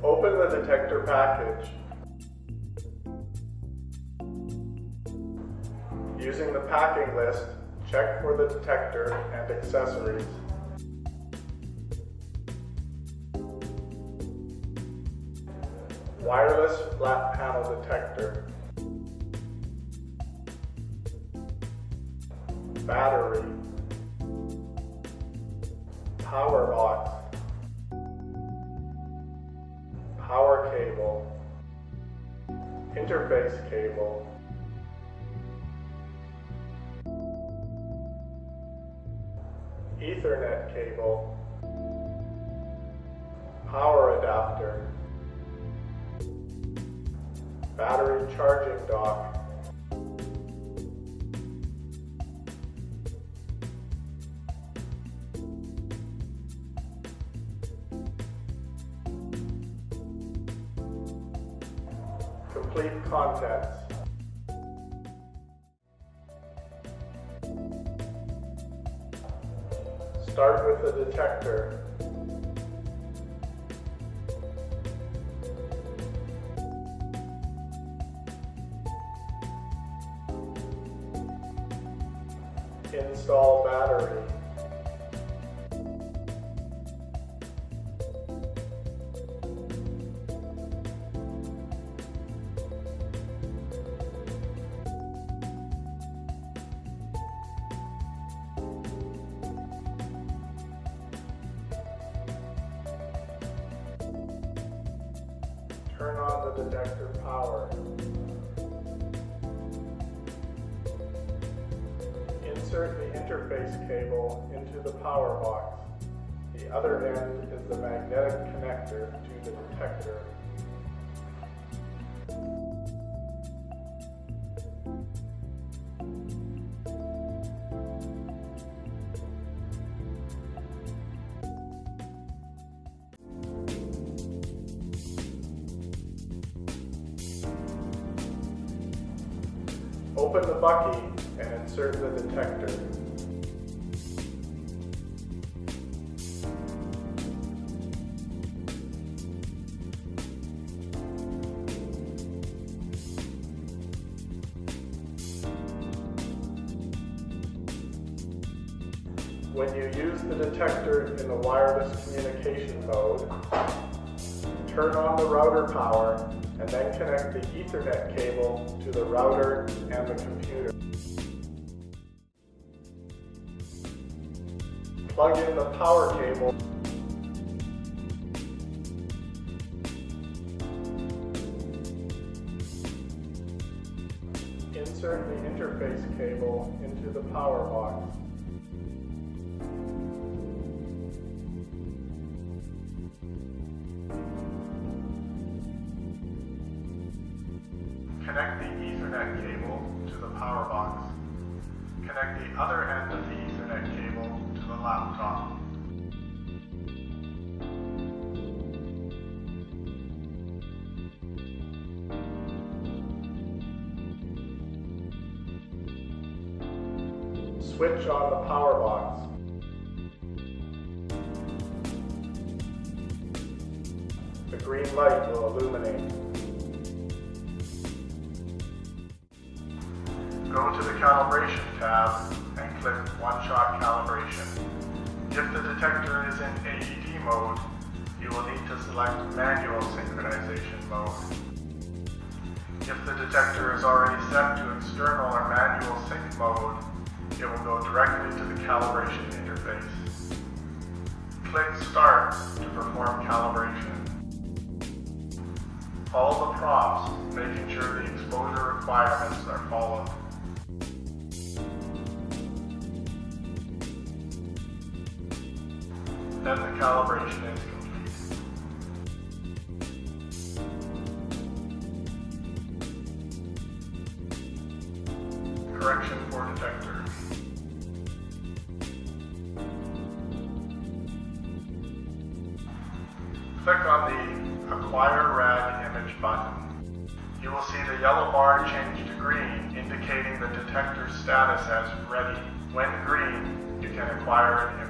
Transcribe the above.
Open the detector package. Using the packing list, check for the detector and accessories. Wireless flat panel detector. Battery. Power box. Power cable. Interface cable. Ethernet cable. Power adapter. Battery charging dock. Complete contents. Start with the detector. Install battery. Turn on the detector power. Insert the interface cable into the power box. The other end is the magnetic connector to the detector. Open the bucky and insert the detector. When you use the detector in the wireless communication mode, turn on the router power and then connect the Ethernet cable to the router and the computer. Plug in the power cable. Insert the interface cable into the power box. Connect the Ethernet cable to the power box. Connect the other end of the Ethernet cable to the laptop. Switch on the power box. The green light will illuminate. Go to the Calibration tab and click One-Shot Calibration. If the detector is in AED mode, you will need to select Manual Synchronization mode. If the detector is already set to external or manual sync mode, it will go directly to the calibration interface. Click Start to perform calibration. Follow the prompts, making sure the exposure requirements are followed. Then the calibration is complete. Correction for detector. Click on the Acquire RAD Image button. You will see the yellow bar change to green, indicating the detector's status as ready. When green, you can acquire an image.